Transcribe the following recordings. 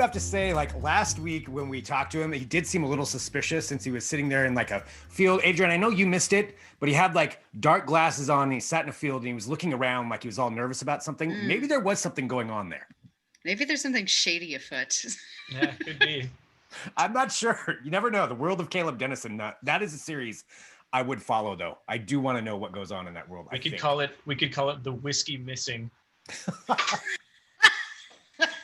have to say, like last week when we talked to him, he did seem a little suspicious since he was sitting there in like a field. Adrian, I know you missed it, but he had like dark glasses on and he sat in a field and he was looking around like he was all nervous about something. Maybe there was something going on there. Maybe there's something shady afoot. Yeah, could be. I'm not sure. You never know. The World of Caleb Dennison. That is a series I would follow, though. I do want to know what goes on in that world. We could call it the Whiskey Missing.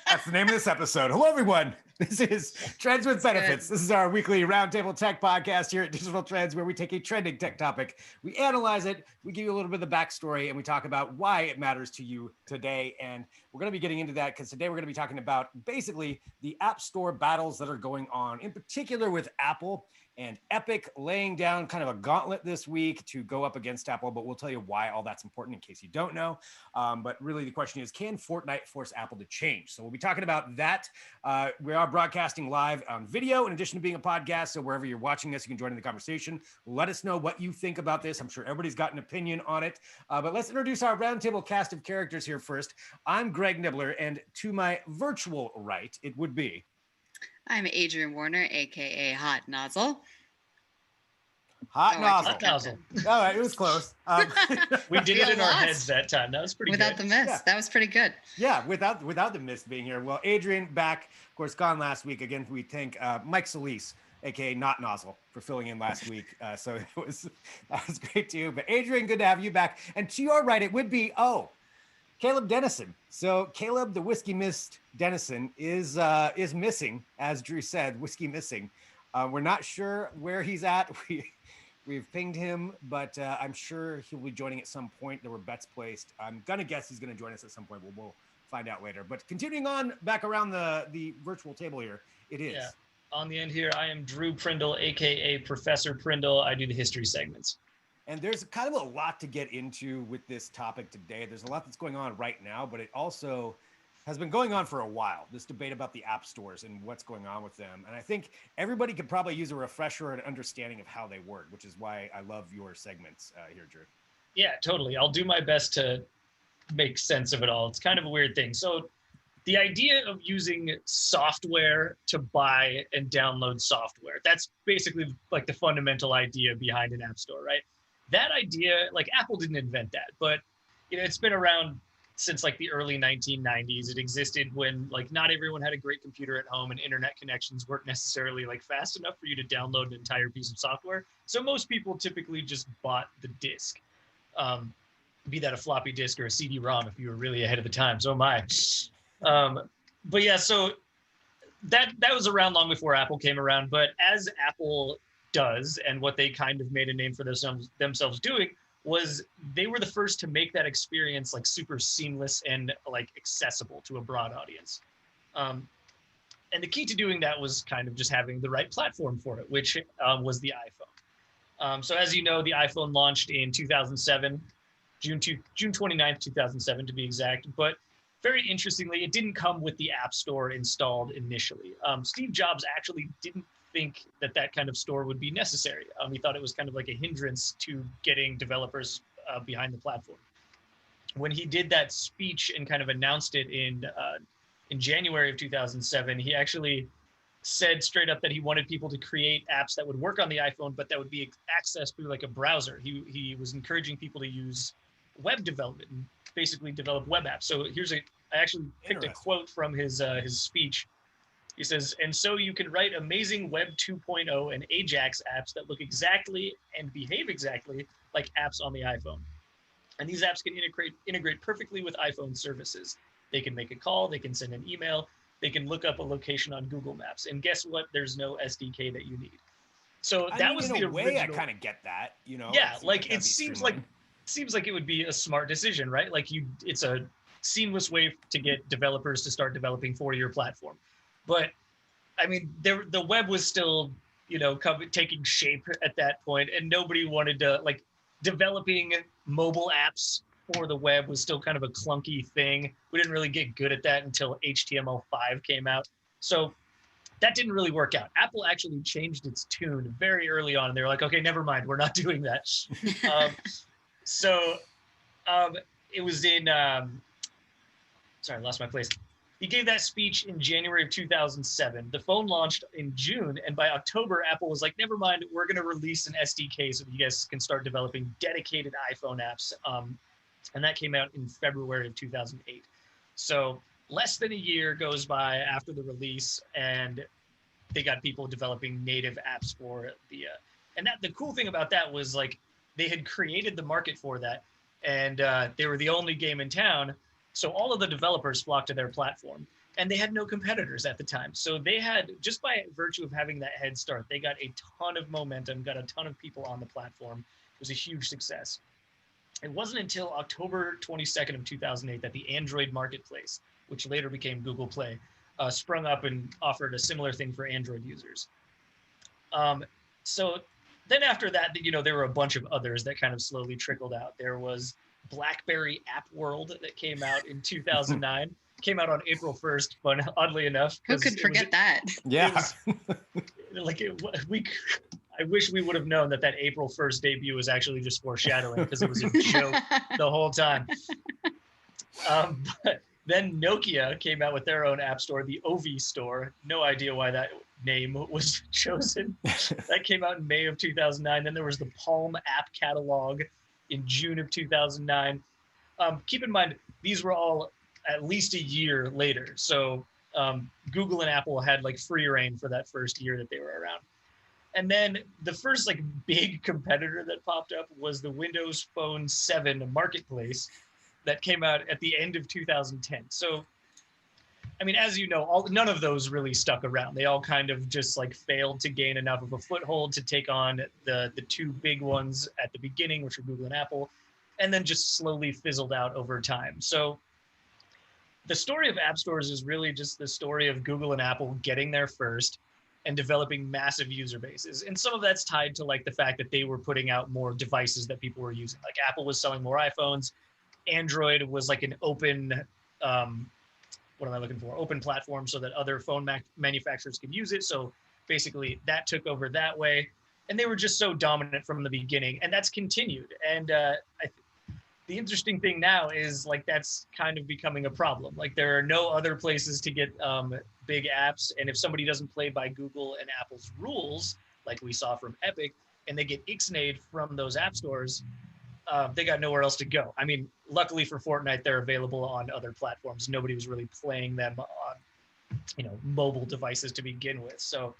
That's the name of this episode. Hello, everyone. This is Trends with Benefits. This is our weekly Roundtable Tech podcast here at Digital Trends, where we take a trending tech topic, we analyze it, we give you a little bit of the backstory, and we talk about why it matters to you today. And we're going to be getting into that because today we're going to be talking about basically the App Store battles that are going on, in particular with Apple and Epic laying down kind of a gauntlet this week to go up against Apple, but we'll tell you why all that's important in case you don't know. But really the question is, can Fortnite force Apple to change? So we'll be talking about that. We are broadcasting live on video in addition to being a podcast. So wherever you're watching this, you can join in the conversation. Let us know what you think about this. I'm sure everybody's got an opinion on it. But let's introduce our roundtable cast of characters here first. I'm Greg Nibbler, and to my virtual right, it would be... I'm Adrian Warner, aka Hot Nozzle. Hot Nozzle. All right, it was close. We did it in our heads that time. That was pretty without good. the miss. Yeah. That was pretty good. Yeah, without the mist being here. Well, Adrian back, of course, gone last week. Again, we thank Mike Solis, aka Not Nozzle, for filling in last week. So that was great too. But Adrian, good to have you back. And to your right, it would be Caleb Dennison. So Caleb, the Whiskey Mist Dennison, is missing, as Drew said, whiskey missing. We're not sure where he's at. We've pinged him, but I'm sure he'll be joining at some point. There were bets placed. I'm gonna guess he's gonna join us at some point. We'll find out later. But continuing on back around the virtual table here, it is. Yeah. On the end here, I am Drew Prindle, aka Professor Prindle. I do the history segments. And there's kind of a lot to get into with this topic today. There's a lot that's going on right now, but it also has been going on for a while, this debate about the app stores and what's going on with them. And I think everybody could probably use a refresher and understanding of how they work, which is why I love your segments here, Drew. Yeah, totally. I'll do my best to make sense of it all. It's kind of a weird thing. So the idea of using software to buy and download software, that's basically like the fundamental idea behind an app store, right? That idea, like Apple didn't invent that, but it's been around since like the early 1990s. It existed when like not everyone had a great computer at home and internet connections weren't necessarily like fast enough for you to download an entire piece of software. So most people typically just bought the disk, be that a floppy disk or a CD-ROM if you were really ahead of the time. So am I. But yeah, so that was around long before Apple came around. But as Apple does, and what they kind of made a name for themselves doing, was they were the first to make that experience like super seamless and like accessible to a broad audience. And the key to doing that was kind of just having the right platform for it, which was the iPhone. So as you know, the iPhone launched in 2007, June 29th, 2007 to be exact. But very interestingly, it didn't come with the App Store installed initially. Steve Jobs actually didn't think that kind of store would be necessary. He thought it was kind of like a hindrance to getting developers behind the platform. When he did that speech and kind of announced it in January of 2007, he actually said straight up that he wanted people to create apps that would work on the iPhone, but that would be accessed through like a browser. He was encouraging people to use web development and basically develop web apps. So I actually picked a quote from his speech. He says, "And so you can write amazing Web 2.0 and Ajax apps that look exactly and behave exactly like apps on the iPhone. And these apps can integrate perfectly with iPhone services. They can make a call, they can send an email, they can look up a location on Google Maps. And guess what? There's no SDK that you need." So that was the original. In a way, I kind of get that, Yeah, like it seems like it would be a smart decision, right? Like it's a seamless way to get developers to start developing for your platform. But I mean, the web was still, taking shape at that point, and nobody wanted to like developing mobile apps for the web was still kind of a clunky thing. We didn't really get good at that until HTML5 came out. So that didn't really work out. Apple actually changed its tune very early on, and they were like, okay, never mind, we're not doing that. It was in, sorry, I lost my place. He gave that speech in January of 2007. The phone launched in June, and by October, Apple was like, never mind, we're going to release an SDK so that you guys can start developing dedicated iPhone apps. And that came out in February of 2008. So less than a year goes by after the release, and they got people developing native apps for the and that the cool thing about that was like they had created the market for that, and they were the only game in town, so all of the developers flocked to their platform, and they had no competitors at the time. So they had, just by virtue of having that head start, they got a ton of momentum, got a ton of people on the platform. It was a huge success. It wasn't until October 22nd of 2008 that the Android marketplace, which later became Google Play, sprung up and offered a similar thing for Android users. So then after that, there were a bunch of others that kind of slowly trickled out. There was BlackBerry App World that came out in 2009. Came out on April 1st, but oddly enough, Who could forget that? Yeah. I wish we would have known that April 1st debut was actually just foreshadowing, because it was a joke the whole time. But then Nokia came out with their own app store, the OV store. No idea why that name was chosen. That came out in May of 2009. Then there was the Palm app catalog in June of 2009. Keep in mind, these were all at least a year later. So Google and Apple had like free reign for that first year that they were around. And then the first like big competitor that popped up was the Windows Phone 7 marketplace that came out at the end of 2010. So, I mean, as you know, none of those really stuck around. They all kind of just like failed to gain enough of a foothold to take on the two big ones at the beginning, which were Google and Apple, and then just slowly fizzled out over time. So the story of app stores is really just the story of Google and Apple getting there first and developing massive user bases. And some of that's tied to like the fact that they were putting out more devices that people were using. Like Apple was selling more iPhones. Android was like an open, what am I looking for? Open platform so that other phone manufacturers could use it. So basically that took over that way. And they were just so dominant from the beginning. And that's continued. And the interesting thing now is like that's kind of becoming a problem. Like there are no other places to get big apps, and if somebody doesn't play by Google and Apple's rules, like we saw from Epic, and they get ixnayed from those app stores, they got nowhere else to go. I mean, luckily for Fortnite, they're available on other platforms. Nobody was really playing them on, mobile devices to begin with. So,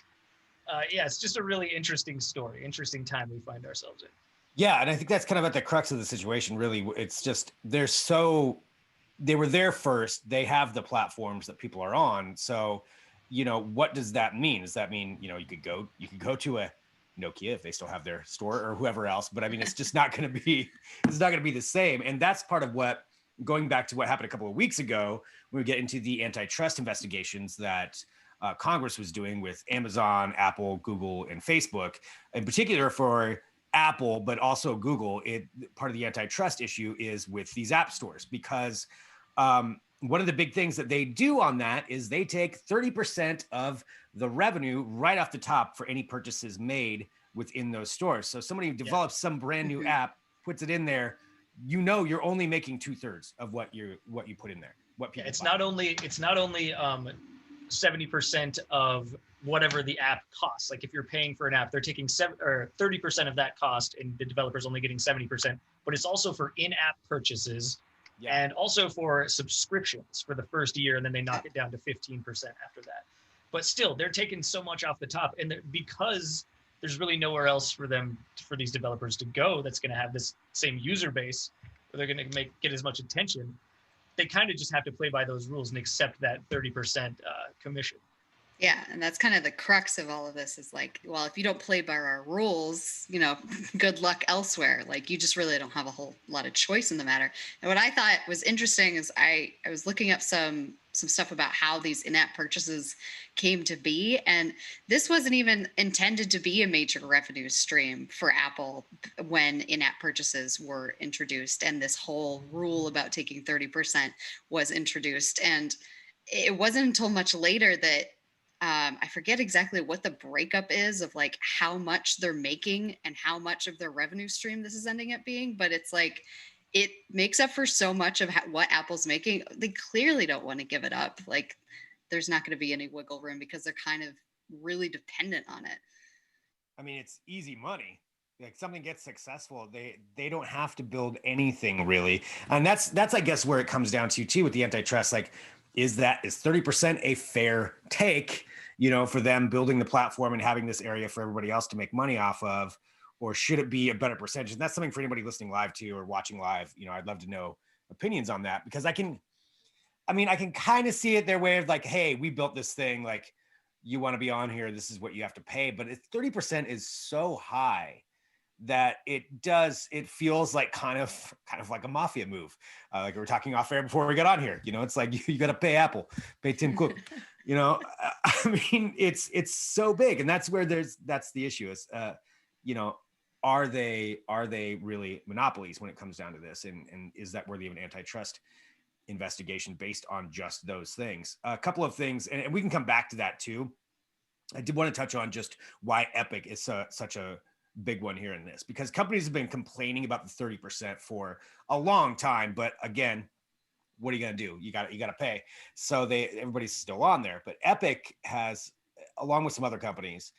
yeah, it's just a really interesting story, interesting time we find ourselves in. Yeah, and I think that's kind of at the crux of the situation, really. It's just they were there first. They have the platforms that people are on. So, what does that mean? Does that mean, you could go to a Nokia if they still have their store or whoever else, but I mean, it's not going to be the same. And that's part of what, going back to what happened a couple of weeks ago, when we get into the antitrust investigations that Congress was doing with Amazon, Apple, Google, and Facebook, in particular for Apple, but also Google. Part of the antitrust issue is with these app stores, because one of the big things that they do on that is they take 30% of the revenue right off the top for any purchases made within those stores. So somebody who develops some brand new app, puts it in there, you're only making 2/3 of what you put in there. It's not only 70% of whatever the app costs. Like if you're paying for an app, they're taking 30% of that cost, and the developer's only getting 70%. But it's also for in-app purchases, and also for subscriptions for the first year, and then they knock it down to 15% after that. But still, they're taking so much off the top, and because there's really nowhere else for these developers to go that's going to have this same user base, where they're going to get as much attention. They kind of just have to play by those rules and accept that 30% commission. Yeah, and that's kind of the crux of all of this is like, well, if you don't play by our rules, good luck elsewhere. Like you just really don't have a whole lot of choice in the matter. And what I thought was interesting is I was looking up some stuff about how these in-app purchases came to be. And this wasn't even intended to be a major revenue stream for Apple when in-app purchases were introduced. And this whole rule about taking 30% was introduced. And it wasn't until much later that I forget exactly what the breakup is of like how much they're making and how much of their revenue stream this is ending up being, but it's like it makes up for so much of what Apple's making. They clearly don't want to give it up. Like, there's not going to be any wiggle room because they're kind of really dependent on it. I mean, it's easy money. Like something gets successful, they don't have to build anything really, and that's I guess where it comes down to too with the antitrust. Like, is 30% a fair take? You know, for them building the platform and having this area for everybody else to make money off of, or should it be a better percentage? And that's something for anybody listening live to or watching live. You know, I'd love to know opinions on that because I can kind of see it their way of like, hey, we built this thing, like you want to be on here, this is what you have to pay. But 30% is so high that it feels like kind of like a mafia move. Like we were talking off air before we got on here. You know, it's like you got to pay Apple, pay Tim Cook. You know, I mean, it's so big, and that's where that's the issue is, you know, are they really monopolies when it comes down to this, and is that worthy of an antitrust investigation based on just those things? A couple of things, and we can come back to that too. I did want to touch on just why Epic is such a big one here in this, because companies have been complaining about the 30% for a long time. But again, what are you going to do? You got to pay. So everybody's still on there. But Epic has, along with some other companies,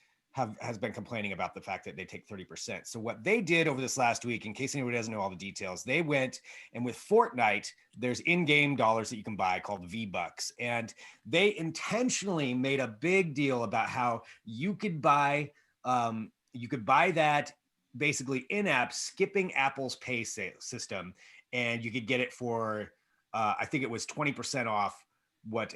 has been complaining about the fact that they take 30%. So what they did over this last week, in case anybody doesn't know all the details, they went and with Fortnite, there's in-game dollars that you can buy called V-Bucks. And they intentionally made a big deal about how you could buy that basically in-app, skipping Apple's pay system, and you could get it for I think it was 20% off what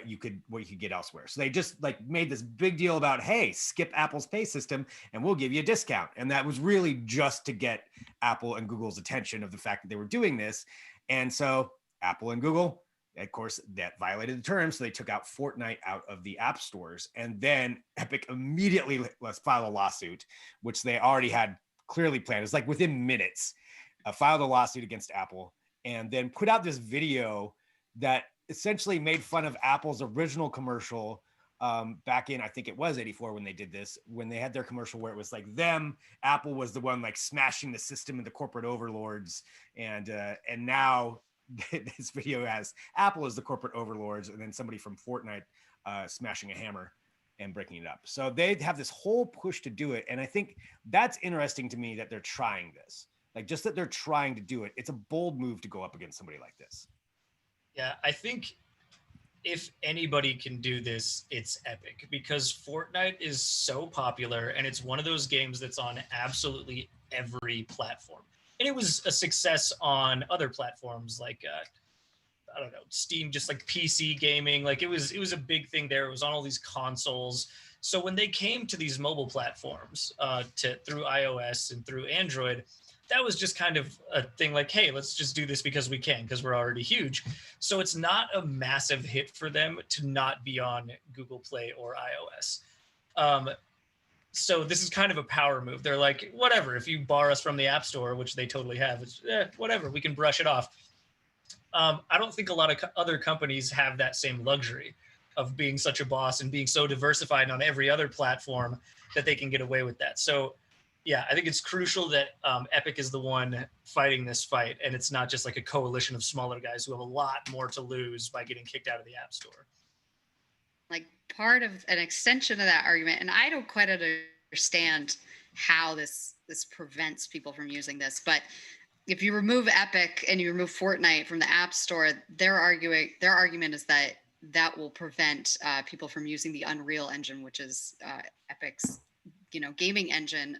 you could get elsewhere. So they just like made this big deal about, hey, skip Apple's pay system and we'll give you a discount. And that was really just to get Apple and Google's attention of the fact that they were doing this. And so Apple and Google, of course, that violated the terms. So they took out Fortnite out of the app stores. And then Epic immediately filed a lawsuit, which they already had clearly planned. It's like within minutes, filed a lawsuit against Apple, and then put out this video that essentially made fun of Apple's original commercial back in, I think it was 84 when they did this, when they had their commercial where it was like Apple was the one like smashing the system and the corporate overlords. And now this video has Apple as the corporate overlords, and then somebody from Fortnite smashing a hammer and breaking it up. So they have this whole push to do it. And I think that's interesting to me that they're trying this. Like, just that they're trying to do it. It's a bold move to go up against somebody like this. Yeah, I think if anybody can do this, it's Epic, because Fortnite is so popular and it's one of those games that's on absolutely every platform. And it was a success on other platforms like I don't know, Steam, just like PC gaming. Like it was a big thing there. It was on all these consoles. So when they came to these mobile platforms through iOS and through Android, that was just kind of a thing like, hey, let's just do this because we can, because we're already huge. So it's not a massive hit for them to not be on Google Play or iOS. So this is kind of a power move. They're like, whatever, if you bar us from the App Store, which they totally have, it's whatever, we can brush it off. I don't think a lot of other companies have that same luxury of being such a boss and being so diversified on every other platform that they can get away with that. So yeah, I think it's crucial that Epic is the one fighting this fight, and it's not just like a coalition of smaller guys who have a lot more to lose by getting kicked out of the App Store. Like, part of an extension of that argument, and I don't quite understand how this prevents people from using this, but if you remove Epic and you remove Fortnite from the App Store, their argument is that will prevent people from using the Unreal Engine, which is Epic's gaming engine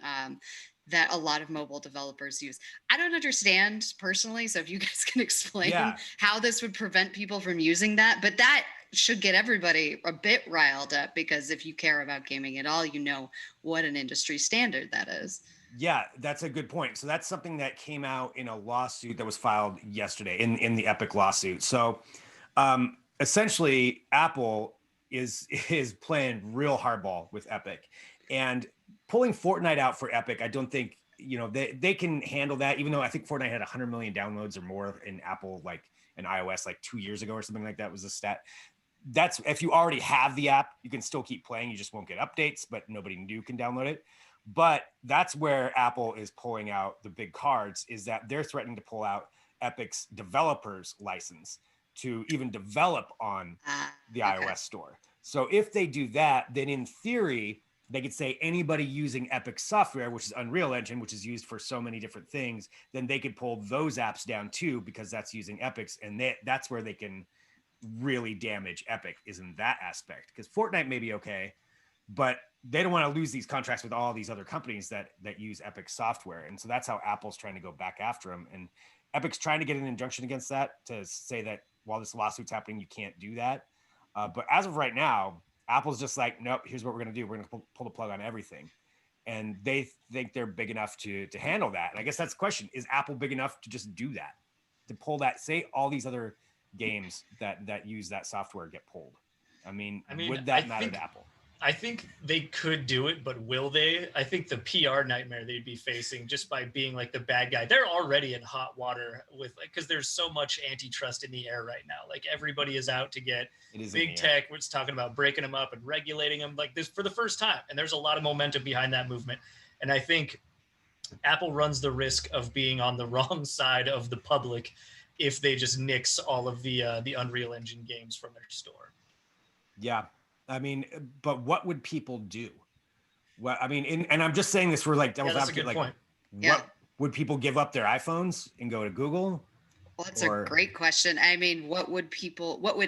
that a lot of mobile developers use. I don't understand personally, so if you guys can explain how this would prevent people from using that, but that should get everybody a bit riled up, because if you care about gaming at all, you know what an industry standard that is. Yeah, that's a good point. So that's something that came out in a lawsuit that was filed yesterday in the Epic lawsuit. So essentially, Apple is playing real hardball with Epic, and pulling Fortnite out for Epic, I don't think they can handle that. Even though I think Fortnite had 100 million downloads or more in Apple, like in iOS, like 2 years ago or something like that was a stat. That's if you already have the app, you can still keep playing. You just won't get updates, but nobody new can download it. But that's where Apple is pulling out the big cards, is that they're threatening to pull out Epic's developers license to even develop on the Okay. iOS store. So if they do that, then in theory, they could say anybody using Epic software, which is Unreal Engine, which is used for so many different things, then they could pull those apps down too, because that's using Epic's, and that's where they can really damage Epic, is in that aspect. Because Fortnite may be okay, but they don't want to lose these contracts with all these other companies that use Epic software, and so that's how Apple's trying to go back after them. And Epic's trying to get an injunction against that, to say that while this lawsuit's happening, you can't do that. But as of right now, Apple's just like, nope, here's what we're going to do. We're going to pull the plug on everything. And they think they're big enough to handle that. And I guess that's the question. Is Apple big enough to just do that? To pull that, say all these other games that use that software get pulled. I mean would that matter to Apple? I think they could do it, but will they? I think the PR nightmare they'd be facing just by being like the bad guy. They're already in hot water with, like, because there's so much antitrust in the air right now. Like, everybody is out to get big tech. We're just talking about breaking them up and regulating them like this for the first time. And there's a lot of momentum behind that movement. And I think Apple runs the risk of being on the wrong side of the public if they just nix all of the Unreal Engine games from their store. Yeah. I mean, but what would people do? Well, I mean, and I'm just saying this for like devil's advocate. Like, point. What would people give up their iPhones and go to Google? Well, that's a great question. I mean, what would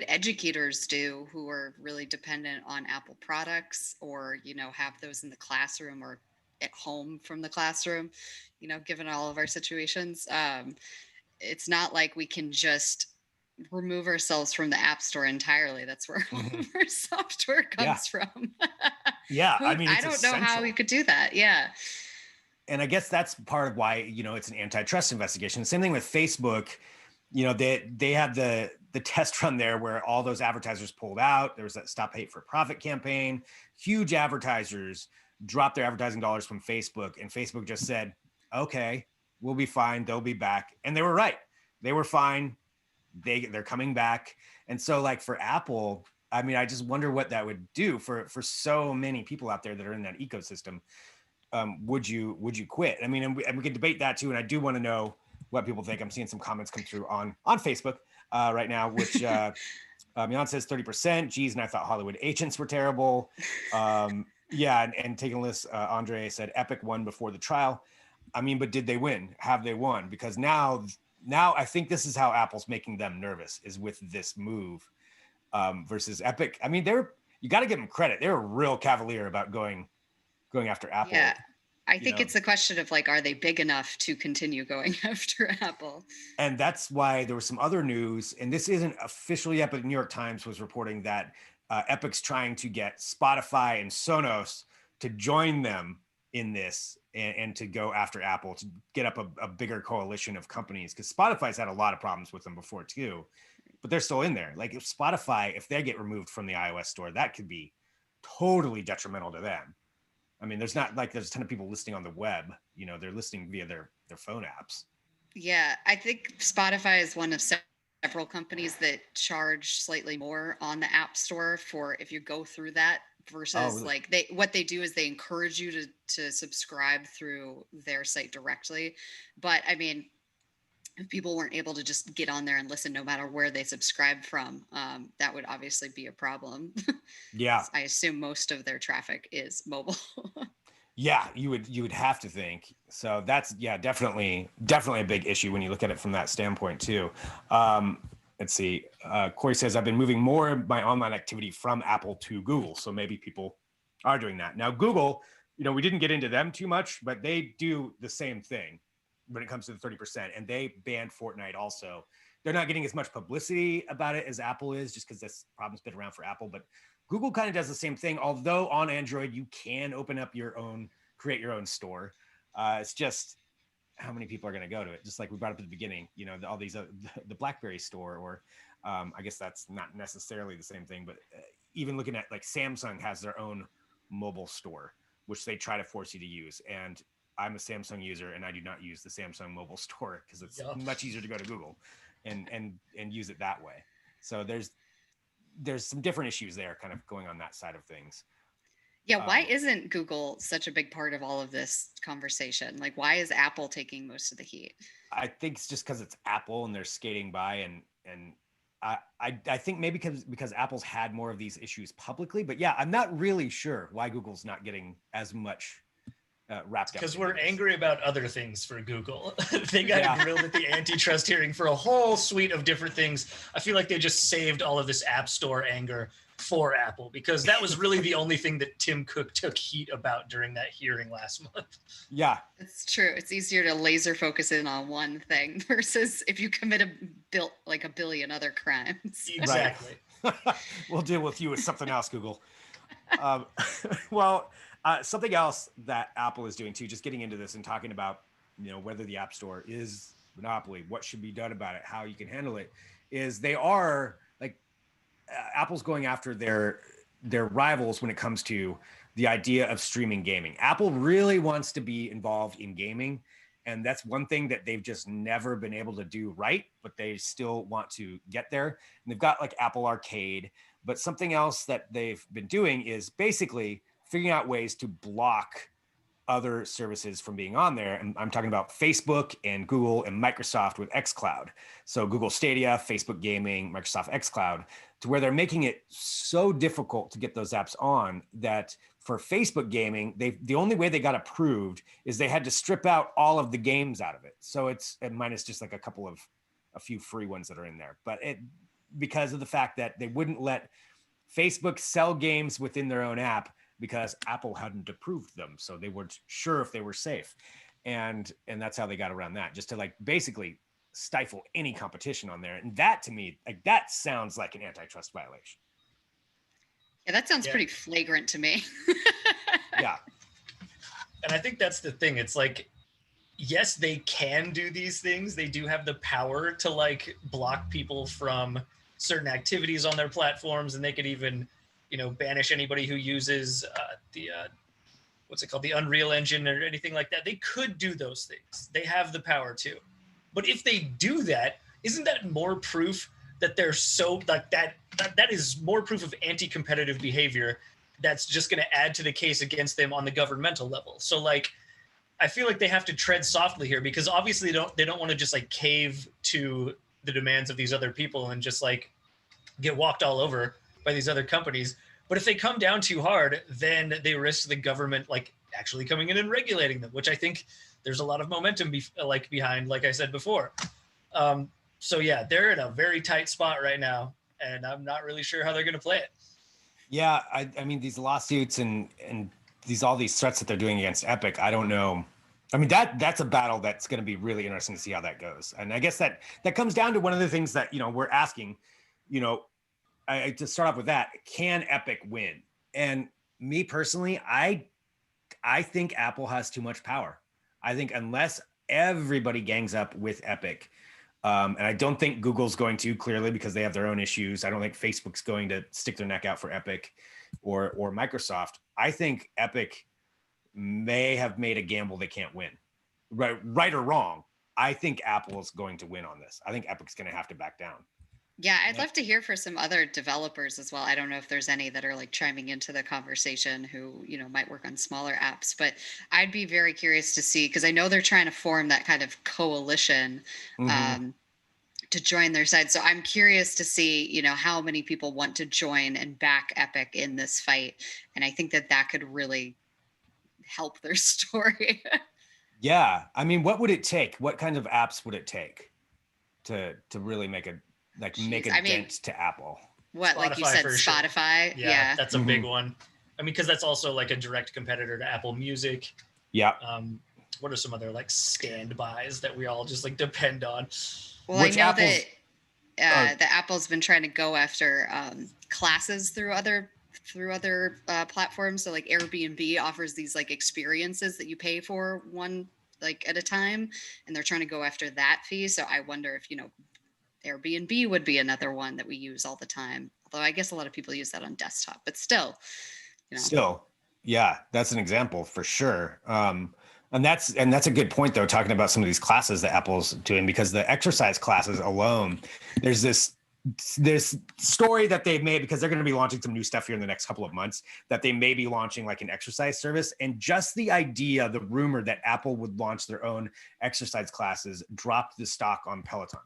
educators do who are really dependent on Apple products, or, have those in the classroom or at home from the classroom, given all of our situations? It's not like we can just remove ourselves from the App Store entirely. That's where all of our software comes from. Yeah. I mean, I don't know how we could do that. Yeah. And I guess that's part of why, it's an antitrust investigation. Same thing with Facebook. They had the test run there where all those advertisers pulled out. There was that Stop Hate for Profit campaign. Huge advertisers dropped their advertising dollars from Facebook, and Facebook just said, okay, we'll be fine. They'll be back. And they were right. They were fine. They're coming back. And so, like, for Apple, I mean, I just wonder what that would do for so many people out there that are in that ecosystem. Would you quit? I mean, and we can debate that too. And I do want to know what people think. I'm seeing some comments come through on Facebook right now, which Jan says 30%. Geez, and I thought Hollywood agents were terrible. Yeah, and taking a list, Andre said Epic won before the trial. I mean, but did they win? Have they won? Because now I think this is how Apple's making them nervous, is with this move versus Epic. I mean, you got to give them credit. They're real cavalier about going after Apple. Yeah. I think it's a question of, like, are they big enough to continue going after Apple? And that's why there was some other news, and this isn't official yet, but the New York Times was reporting that Epic's trying to get Spotify and Sonos to join them in this and to go after Apple, to get up a bigger coalition of companies, because Spotify's had a lot of problems with them before too, but they're still in there. Like, if Spotify, if they get removed from the iOS store, that could be totally detrimental to them. I mean, there's a ton of people listening on the web, they're listening via their phone apps. Yeah, I think Spotify is one of several companies that charge slightly more on the App Store for if you go through that, versus really? What they do is they encourage you to subscribe through their site directly. But I mean, if people weren't able to just get on there and listen no matter where they subscribe from, that would obviously be a problem. Yeah. I assume most of their traffic is mobile. Yeah, you would have to think. So that's, definitely a big issue when you look at it from that standpoint too. Let's see. Corey says, I've been moving more of my online activity from Apple to Google. So maybe people are doing that. Now, Google, we didn't get into them too much, but they do the same thing when it comes to the 30%, and they banned Fortnite also. They're not getting as much publicity about it as Apple is, just because this problem's been around for Apple, but Google kind of does the same thing. Although on Android, you can open up create your own store. It's just how many people are going to go to it? Just like we brought up at the beginning, all these, the BlackBerry store, or I guess that's not necessarily the same thing, but even looking at, like, Samsung has their own mobile store, which they try to force you to use. And I'm a Samsung user, and I do not use the Samsung mobile store because it's much easier to go to Google and use it that way. So there's some different issues there kind of going on that side of things. Yeah, why isn't Google such a big part of all of this conversation? Like, why is Apple taking most of the heat? I think it's just because it's Apple and they're skating by, and I think maybe because Apple's had more of these issues publicly, but yeah, I'm not really sure why Google's not getting as much wrapped up. Because we're angry about other things for Google. They got Yeah. grilled at the antitrust hearing for a whole suite of different things. I feel like they just saved all of this App Store anger for Apple, because that was really the only thing that Tim Cook took heat about during that hearing last month. Yeah, It's true. It's easier to laser focus in on one thing versus if you commit a billion other crimes. Exactly. We'll deal with you with something else, Google. Well, something else that Apple is doing too, just getting into this and talking about, whether the App Store is monopoly, what should be done about it, how you can handle it, is they are like Apple's going after their rivals when it comes to the idea of streaming gaming. Apple really wants to be involved in gaming, and that's one thing that they've just never been able to do right, but they still want to get there. And they've got like Apple Arcade, but something else that they've been doing is basically figuring out ways to block other services from being on there. And I'm talking about Facebook and Google and Microsoft with xCloud. So Google Stadia, Facebook Gaming, Microsoft xCloud, to where they're making it so difficult to get those apps on that for Facebook Gaming, the only way they got approved is they had to strip out all of the games out of it. So it's minus just like a few free ones that are in there. But because of the fact that they wouldn't let Facebook sell games within their own app, because Apple hadn't approved them. So they weren't sure if they were safe. And that's how they got around that, just to like basically stifle any competition on there. And that to me, like that sounds like an antitrust violation. Yeah, that sounds pretty flagrant to me. Yeah. And I think that's the thing. It's like, yes, they can do these things. They do have the power to like block people from certain activities on their platforms, and they could even banish anybody who uses what's it called, the Unreal Engine or anything like that. They could do those things. They have the power to. But if they do that, isn't that more proof that they're so like that is more proof of anti-competitive behavior that's just going to add to the case against them on the governmental level? So like, I feel like they have to tread softly here, because obviously they don't want to just like cave to the demands of these other people and just like get walked all over by these other companies. But if they come down too hard, then they risk the government like actually coming in and regulating them, which I think there's a lot of momentum behind, like I said before. So yeah, they're in a very tight spot right now, and I'm not really sure how they're going to play it. Yeah, I mean these lawsuits and all these threats that they're doing against Epic, I don't know. I mean that's a battle that's going to be really interesting to see how that goes. And I guess that comes down to one of the things that we're asking. I to start off with that, can Epic win? And me personally, I think Apple has too much power. I think unless everybody gangs up with Epic, and I don't think Google's going to, clearly, because they have their own issues. I don't think Facebook's going to stick their neck out for Epic or Microsoft. I think Epic may have made a gamble they can't win. Right or wrong, I think Apple is going to win on this. I think Epic's going to have to back down. Yeah, I'd love to hear for some other developers as well. I don't know if there's any that are like chiming into the conversation who, might work on smaller apps, but I'd be very curious to see, because I know they're trying to form that kind of coalition to join their side. So I'm curious to see, how many people want to join and back Epic in this fight. And I think that could really help their story. Yeah. I mean, what would it take? What kinds of apps would it take to really make a dent to Apple? What, Spotify, like you said, Spotify? Sure. Yeah, that's a big one. I mean, because that's also like a direct competitor to Apple Music. Yeah. What are some other like standbys that we all just like depend on? Well, I know that Apple's been trying to go after classes through other platforms. So like Airbnb offers these like experiences that you pay for one like at a time, and they're trying to go after that fee. So I wonder if Airbnb would be another one that we use all the time. Although I guess a lot of people use that on desktop, but still, Still, yeah, that's an example for sure. And that's a good point though, talking about some of these classes that Apple's doing, because the exercise classes alone, there's this this story that they've made, because they're going to be launching some new stuff here in the next couple of months, that they may be launching like an exercise service. And just the idea, the rumor that Apple would launch their own exercise classes dropped the stock on Peloton.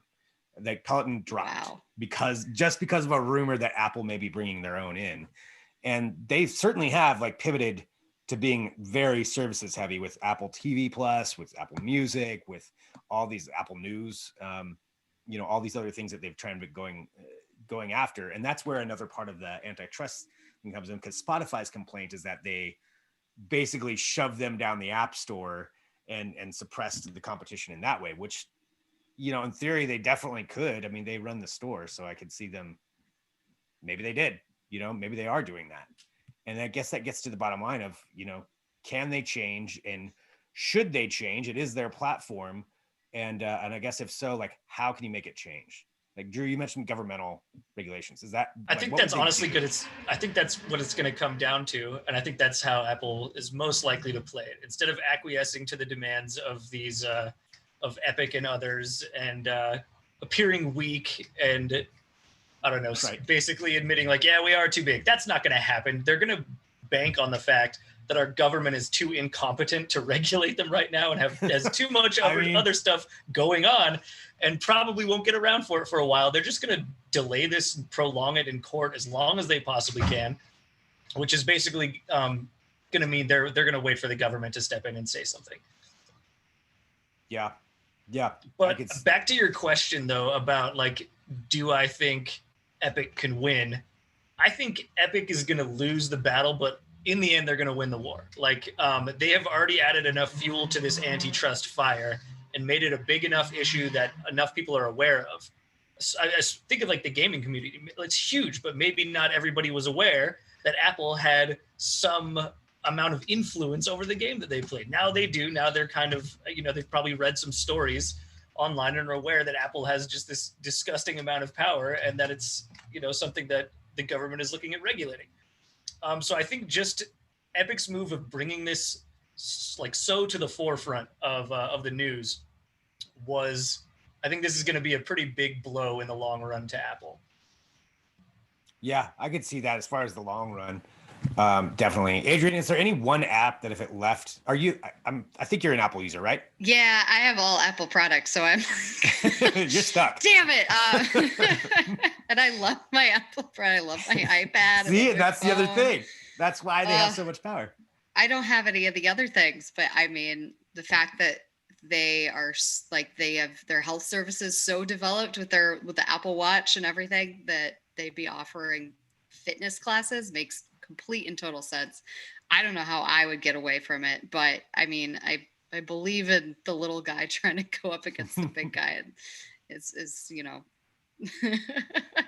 Like Peloton dropped because of a rumor that Apple may be bringing their own in. And they certainly have like pivoted to being very services heavy with Apple TV Plus, with Apple Music, with all these Apple News, all these other things that they've tried to going after. And that's where another part of the antitrust thing comes in, because Spotify's complaint is that they basically shoved them down the App Store and suppressed the competition in that way, which, in theory, they definitely could. I mean, they run the store, so I could see them. Maybe they did, maybe they are doing that. And I guess that gets to the bottom line of, can they change, and should they change? It is their platform. And I guess if so, like, how can you make it change? Like, Drew, you mentioned governmental regulations. Is that? I think that's honestly good. I think that's what it's going to come down to. And I think that's how Apple is most likely to play it. Instead of acquiescing to the demands of these, of Epic and others, and appearing weak and, I don't know, basically admitting like, yeah, we are too big. That's not going to happen. They're going to bank on the fact that our government is too incompetent to regulate them right now and has too much other stuff going on, and probably won't get around for it for a while. They're just going to delay this and prolong it in court as long as they possibly can, which is basically going to mean they're going to wait for the government to step in and say something. Yeah. But back to your question though about like, do I think Epic can win? I think Epic is going to lose the battle, but in the end, they're going to win the war. Like, they have already added enough fuel to this antitrust fire and made it a big enough issue that enough people are aware of. So I think of like the gaming community. It's huge, but maybe not everybody was aware that Apple had some amount of influence over the game that they played. Now they do. Now they're kind of, they've probably read some stories online and are aware that Apple has just this disgusting amount of power, and that it's, something that the government is looking at regulating. So I think just Epic's move of bringing this like so to the forefront of the news was, I think this is going to be a pretty big blow in the long run to Apple. Yeah, I could see that as far as the long run. Definitely. Adrian, is there any one app that if it left, I think you're an Apple user, right? Yeah, I have all Apple products, so I'm you're stuck. Damn it. And I love my Apple product. I love my iPad. See, that's the other thing. That's why they have so much power. I don't have any of the other things, but I mean, the fact that they are like, they have their health services so developed with the Apple Watch and everything that they'd be offering fitness classes makes complete and total sense. I don't know how I would get away from it, but I mean, I believe in the little guy trying to go up against the big guy, and it's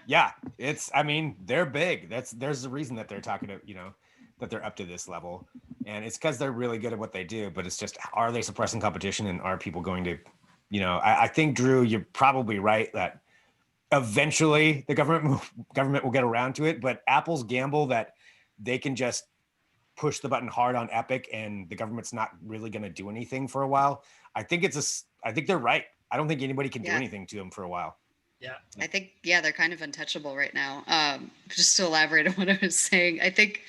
Yeah, they're big. There's a reason that they're talking to, that they're up to this level, and it's because they're really good at what they do. But it's just, are they suppressing competition, and are people going to, I think, Drew, you're probably right that eventually the government will get around to it. But Apple's gamble that they can just push the button hard on Epic and the government's not really going to do anything for a while. I think they're right. I don't think anybody can do anything to them for a while. Yeah. I think, they're kind of untouchable right now. Just to elaborate on what I was saying, I think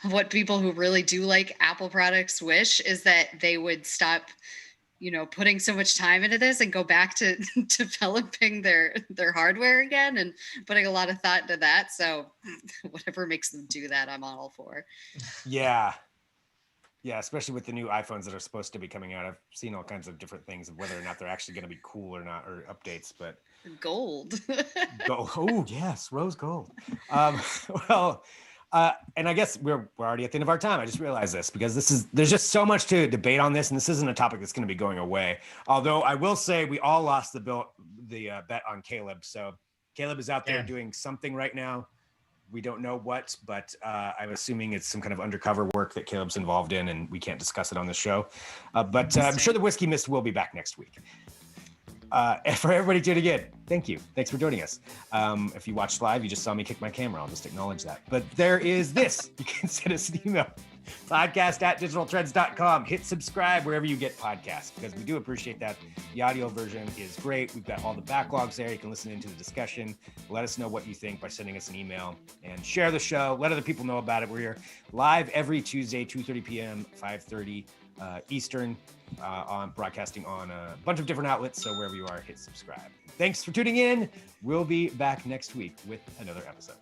what people who really do like Apple products wish is that they would stop, putting so much time into this and go back to developing their hardware again and putting a lot of thought into that. So whatever makes them do that, I'm all for. Yeah. Yeah, especially with the new iPhones that are supposed to be coming out. I've seen all kinds of different things of whether or not they're actually going to be cool or not, or updates, but gold. Oh yes, rose gold. And I guess we're already at the end of our time. I just realized this because there's just so much to debate on this, and this isn't a topic that's going to be going away. Although I will say we all lost the bet on Caleb. So Caleb is out there doing something right now. We don't know what, but I'm assuming it's some kind of undercover work that Caleb's involved in, and we can't discuss it on the show. But I'm sure the Whiskey Mist will be back next week. And for everybody tuning in, thank you. Thanks for joining us. If you watched live, you just saw me kick my camera. I'll just acknowledge that. But there is this. You can send us an email podcast@digitaltrends.com. Hit subscribe wherever you get podcasts because we do appreciate that. The audio version is great. We've got all the backlogs there. You can listen into the discussion. Let us know what you think by sending us an email and share the show. Let other people know about it. We're here live every Tuesday, 2:30 p.m., 5:30 Eastern, on broadcasting on a bunch of different outlets. So wherever you are, hit subscribe. Thanks for tuning in. We'll be back next week with another episode.